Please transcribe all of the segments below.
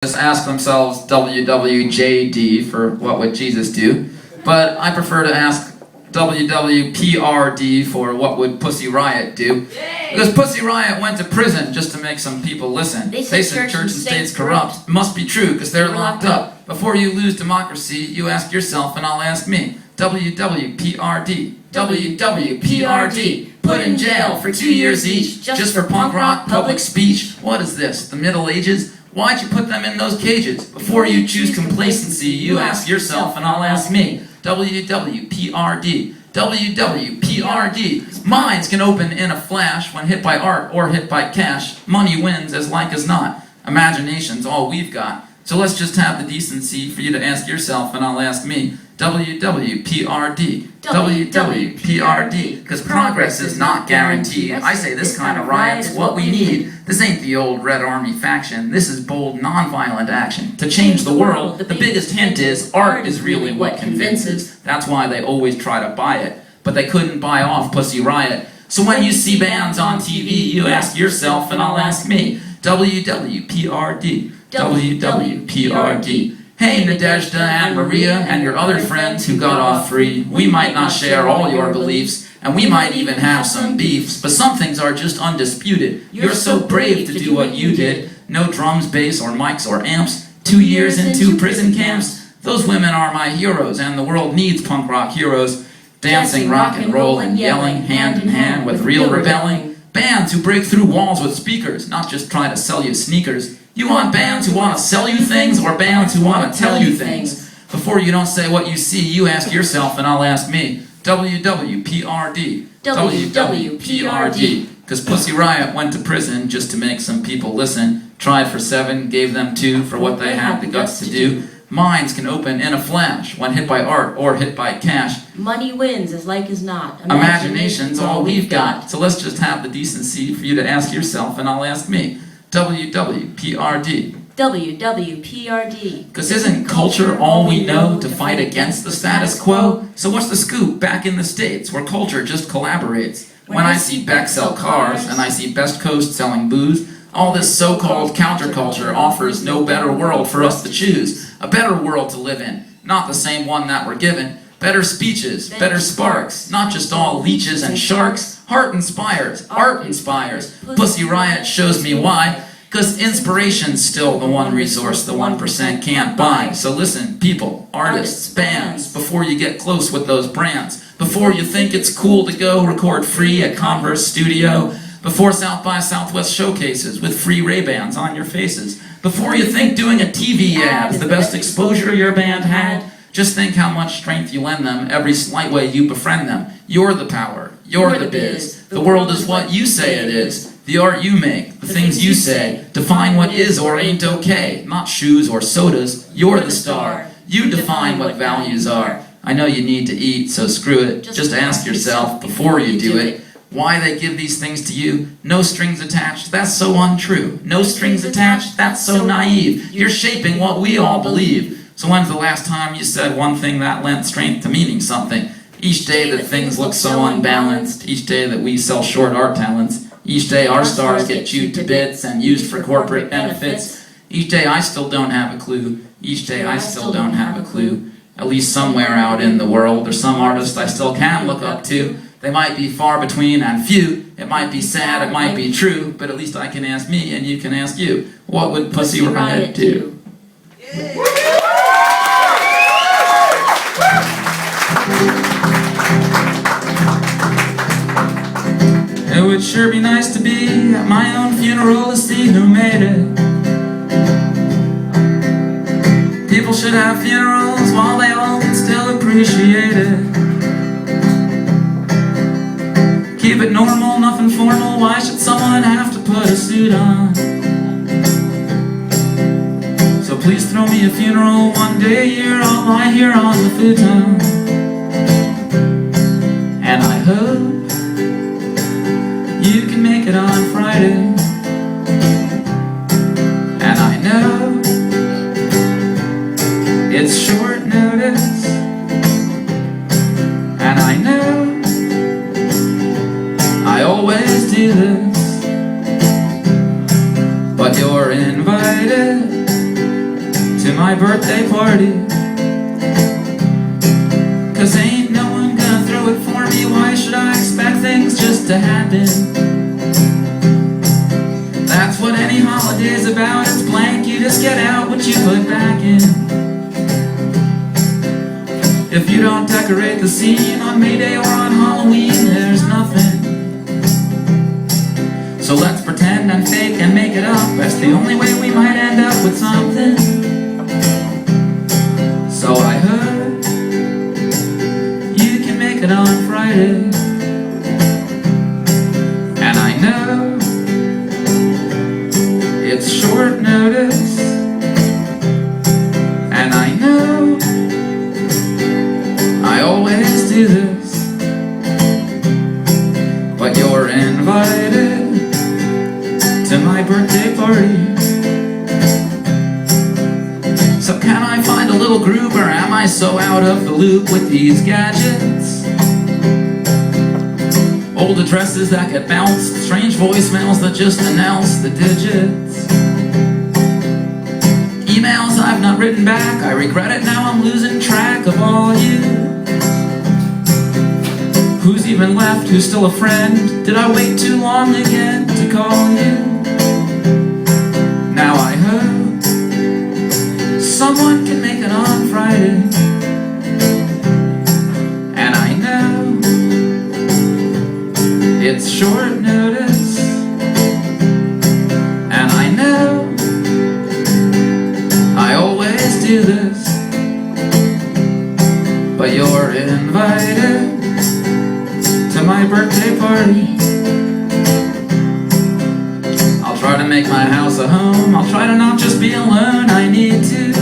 just ask themselves WWJD for what would Jesus do, but I prefer to ask WWPRD for what would Pussy Riot do, because Pussy Riot went to prison just to make some people listen. They said church and state's corrupt. It must be true because they're locked up. Before you lose democracy, you ask yourself and I'll ask me. WWPRD. WWPRD. Put in jail for 2 years each just for punk rock public speech. What is this, the Middle Ages? Why'd you put them in those cages? Before you choose complacency, you ask yourself and I'll ask me. WWPRD. WWPRD. Minds can open in a flash when hit by art or hit by cash. Money wins as like as not. Imagination's all we've got. So let's just have the decency for you to ask yourself and I'll ask me. WWPRD. WWPRD. Because progress is not guaranteed. I say this kind of riot's what we need. This ain't the old Red Army faction. This is bold, non-violent action. To change the world, the biggest hint is art is really what convinces. That's why they always try to buy it. But they couldn't buy off Pussy Riot. So when you see bands on TV, you ask yourself and I'll ask me. WWPRD. WWPRD. Hey Nadezhda and Maria and your other friends who got off free. We might not share all your beliefs, and we might even have some beefs, but some things are just undisputed. You're so brave to do what you did. No drums, bass, or mics, or amps. 2 years in 2 prison camps. Those women are my heroes, and the world needs punk rock heroes. Dancing, rock and roll, and yelling, hand in hand with real rebelling. Bands who break through walls with speakers, not just try to sell you sneakers. You want bands who want to sell you things, or bands who want to tell you things? Before you don't say what you see, you ask yourself and I'll ask me. WWPRD. WWPRD. Because Pussy Riot went to prison just to make some people listen. Tried for 7, gave them 2 for what they had the guts to do. Minds can open in a flash when hit by art or hit by cash. Money wins as like as not. Imagination's all we've got. So let's just have the decency for you to ask yourself and I'll ask me. WWPRD. WWPRD. Because isn't culture all we know to fight against the status quo? So what's the scoop back in the States where culture just collaborates? When I see Beck sell cars and I see Best Coast selling booze, all this so-called counterculture offers no better world for us to choose. A better world to live in, not the same one that we're given. Better speeches, better sparks, not just all leeches and sharks. Heart inspires, art inspires. Pussy Riot shows me why. Because inspiration's still the one resource the 1% can't buy. So listen, people, artists, bands, before you get close with those brands. Before you think it's cool to go record free at Converse Studio. Before South by Southwest showcases with free Ray-Bans on your faces. Before you think doing a TV ad is the best exposure your band had. Just think how much strength you lend them every slight way you befriend them. You're the power. You're the biz. The world is what you say it is. The art you make, the things you say. Define what is or ain't okay. Not shoes or sodas. You're the star. You define what values are. I know you need to eat, so screw it. Just ask yourself before you do it. Why they give these things to you? No strings attached, that's so untrue. No strings attached, that's so naive. You're shaping what we all believe. So when's the last time you said one thing that lent strength to meaning something? Each day that things look so unbalanced. Each day that we sell short our talents. Each day our stars get chewed to bits and used for corporate benefits. Each day I still don't have a clue. Each day I still don't have a clue. At least somewhere out in the world there's some artist I still can look up to. They might be far between and few. It might be sad, it might be true, but at least I can ask me and you can ask you. What would Pussy Riot do? It would sure be nice to be at my own funeral to see who made it. People should have funerals while they all can still appreciate it. Keep it normal, nothing formal. Why should someone have to put a suit on? So please throw me a funeral one day a year. I'll lie here on the futon. And I hope you can make it on Friday. And I know it's short notice. And I know I always do this, but you're invited my birthday party. 'Cause ain't no one gonna throw it for me. Why should I expect things just to happen? That's what any holiday's about. It's blank, you just get out what you put back in. If you don't decorate the scene on May Day or on Halloween, there's nothing. So let's pretend and fake and make it up. That's the only way we might end up with something. So I heard you can make it on Friday, and I know it's short notice, and I know I always do this, but you're invited to my birthday party. So can I find a little group, or am I so out of the loop with these gadgets? Old addresses that get bounced, strange voicemails that just announce the digits. Emails I've not written back, I regret it now, I'm losing track of all you. Who's even left, who's still a friend? Did I wait too long again to call you? Now I hope someone can make it on Friday, and I know it's short notice, and I know I always do this, but you're invited to my birthday party. I'll try to make my house a home. I'll try to not just be alone. I need to,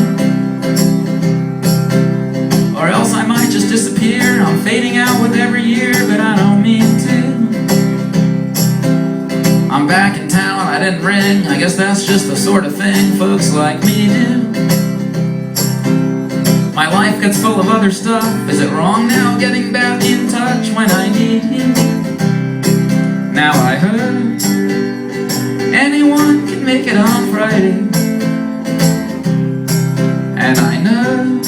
or else I might just disappear. I'm fading out with every year, but I don't mean to. I'm back in town, I didn't ring. I guess that's just the sort of thing folks like me do. My life gets full of other stuff. Is it wrong now getting back in touch when I need you? Now I heard anyone can make it on Friday, and I know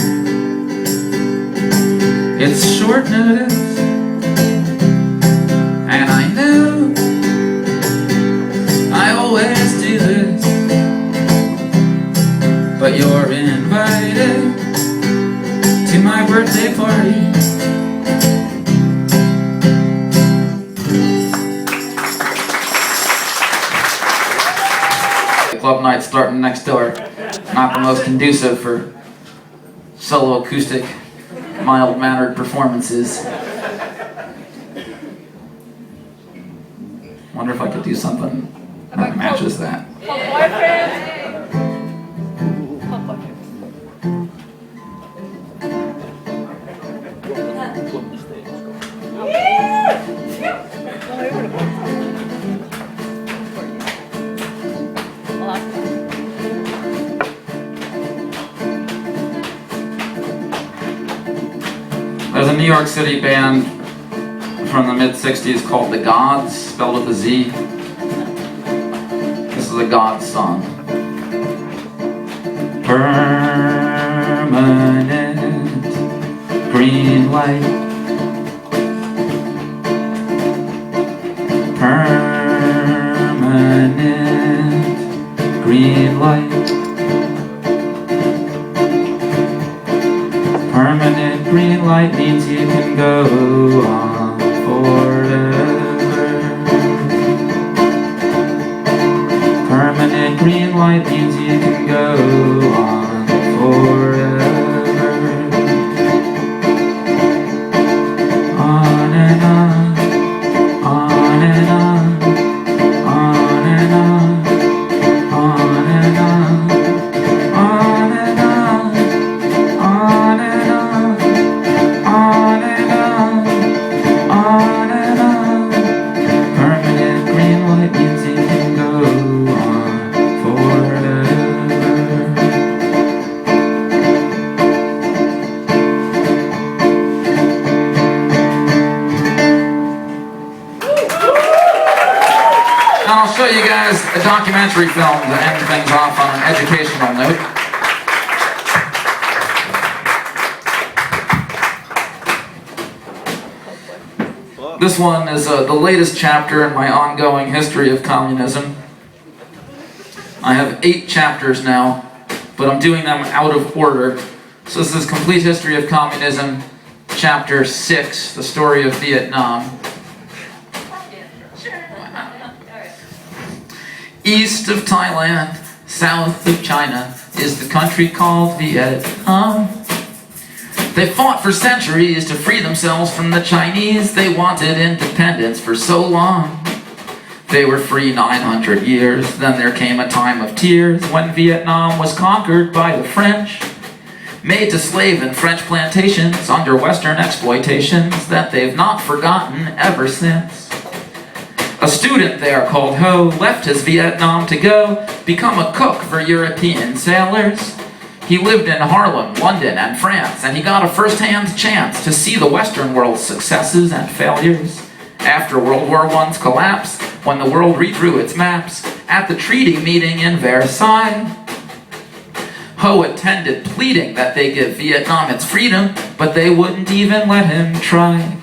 it's short notice, and I know I always do this, but you're invited to my birthday party. Club night starting next door. Not the most conducive for solo acoustic, mild-mannered performances. Wonder if I could do something that matches that. There's a New York City band from the mid-60s called The Gods, spelled with a Z. This is a Gods song. Permanent green light. Permanent green light. Permanent green light means you can go on forever. Permanent green light means you can go on forever. On and on, on and on, on and on, on and on, on and on, on and on, on and on, on and on. Permanent green light means you can go on forever. Now I'll show you guys a documentary film to end things off on an educational note. This one is the latest chapter in my ongoing history of communism. I have 8 chapters now, but I'm doing them out of order. So this is Complete History of Communism, Chapter 6, The Story of Vietnam. East of Thailand, south of China, is the country called Vietnam. They fought for centuries to free themselves from the Chinese. They wanted independence for so long. They were free 900 years. Then there came a time of tears when Vietnam was conquered by the French, made to slave in French plantations under Western exploitations that they've not forgotten ever since. A student there called Ho left his Vietnam to go become a cook for European sailors. He lived in Harlem, London, and France, and he got a first-hand chance to see the Western world's successes and failures. After World War I's collapse, when the world redrew its maps, at the treaty meeting in Versailles, Ho attended pleading that they give Vietnam its freedom, but they wouldn't even let him try.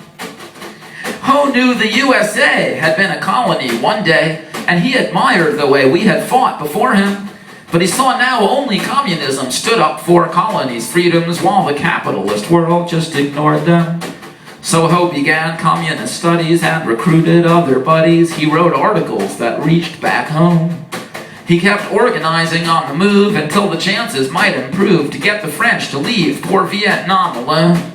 Ho knew the USA had been a colony one day, and he admired the way we had fought before him. But he saw now only communism stood up for colonies' freedoms, while the capitalist world just ignored them. So Ho began communist studies and recruited other buddies. He wrote articles that reached back home. He kept organizing on the move until the chances might improve to get the French to leave poor Vietnam alone.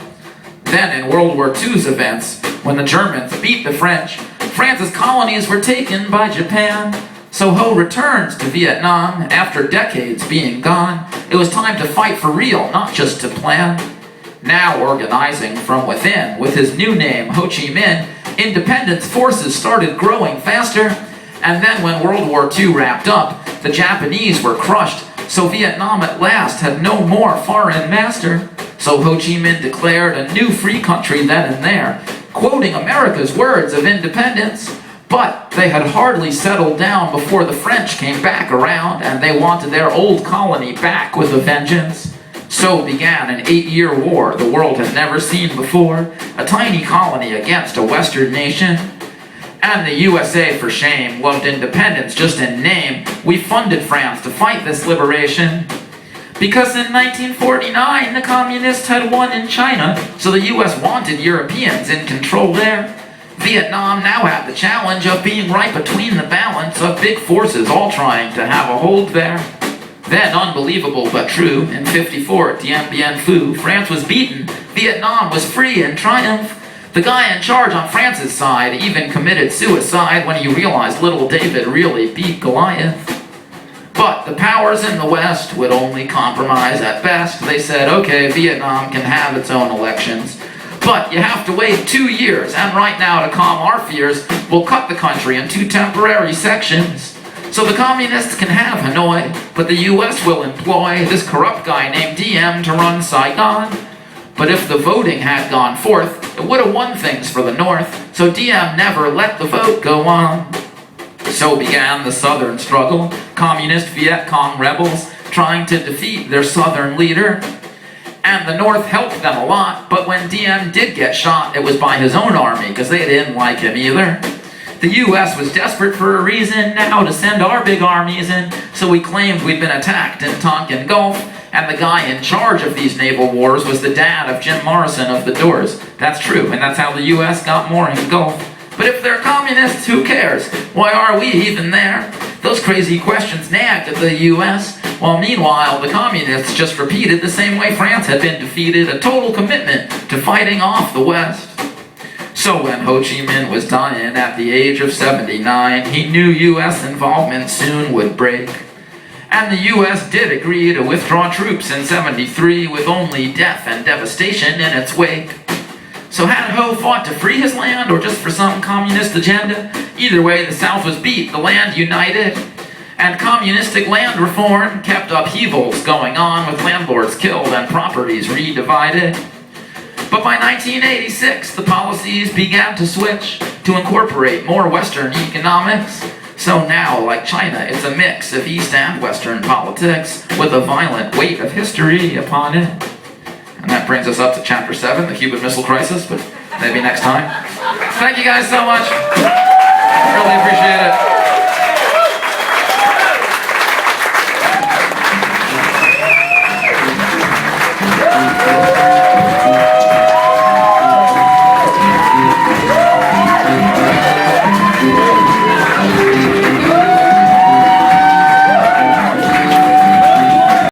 Then in World War II's events, when the Germans beat the French, France's colonies were taken by Japan. So Ho returns to Vietnam after decades being gone. It was time to fight for real, not just to plan. Now organizing from within, with his new name, Ho Chi Minh, independence forces started growing faster. And then when World War II wrapped up, the Japanese were crushed. So Vietnam at last had no more foreign master. So Ho Chi Minh declared a new free country then and there, quoting America's words of independence. But they had hardly settled down before the French came back around, and they wanted their old colony back with a vengeance. So began an 8-year war the world had never seen before, a tiny colony against a Western nation. And the USA, for shame, loved independence just in name. We funded France to fight this liberation. Because in 1949, the communists had won in China, so the US wanted Europeans in control there. Vietnam now had the challenge of being right between the balance of big forces all trying to have a hold there. Then, unbelievable but true, in '54 at Dien Bien Phu, France was beaten. Vietnam was free in triumph. The guy in charge on France's side even committed suicide when he realized little David really beat Goliath. But the powers in the West would only compromise at best. They said, okay, Vietnam can have its own elections, but you have to wait 2 years, and right now, to calm our fears, we'll cut the country into temporary sections. So the communists can have Hanoi, but the US will employ this corrupt guy named Diem to run Saigon. But if the voting had gone forth, it would have won things for the North, so Diem never let the vote go on. So began the Southern struggle, communist Viet Cong rebels trying to defeat their Southern leader. And the North helped them a lot, but when Diem did get shot, it was by his own army, because they didn't like him either. The US was desperate for a reason now to send our big armies in, so we claimed we'd been attacked in Tonkin Gulf, and the guy in charge of these naval wars was the dad of Jim Morrison of the Doors. That's true, and that's how the US got more in Gulf. But if they're communists, who cares? Why are we even there? Those crazy questions nagged at the US, while meanwhile the communists just repeated the same way France had been defeated, a total commitment to fighting off the West. So when Ho Chi Minh was dying at the age of 79, he knew US involvement soon would break. And the US did agree to withdraw troops in '73 with only death and devastation in its wake. So had Ho fought to free his land or just for some communist agenda? Either way, the South was beat, the land united. And communistic land reform kept upheavals going on with landlords killed and properties redivided. But by 1986, the policies began to switch to incorporate more Western economics. So now, like China, it's a mix of East and Western politics with a violent weight of history upon it. And that brings us up to Chapter 7, the Cuban Missile Crisis, but maybe next time. Thank you guys so much. Really appreciate it.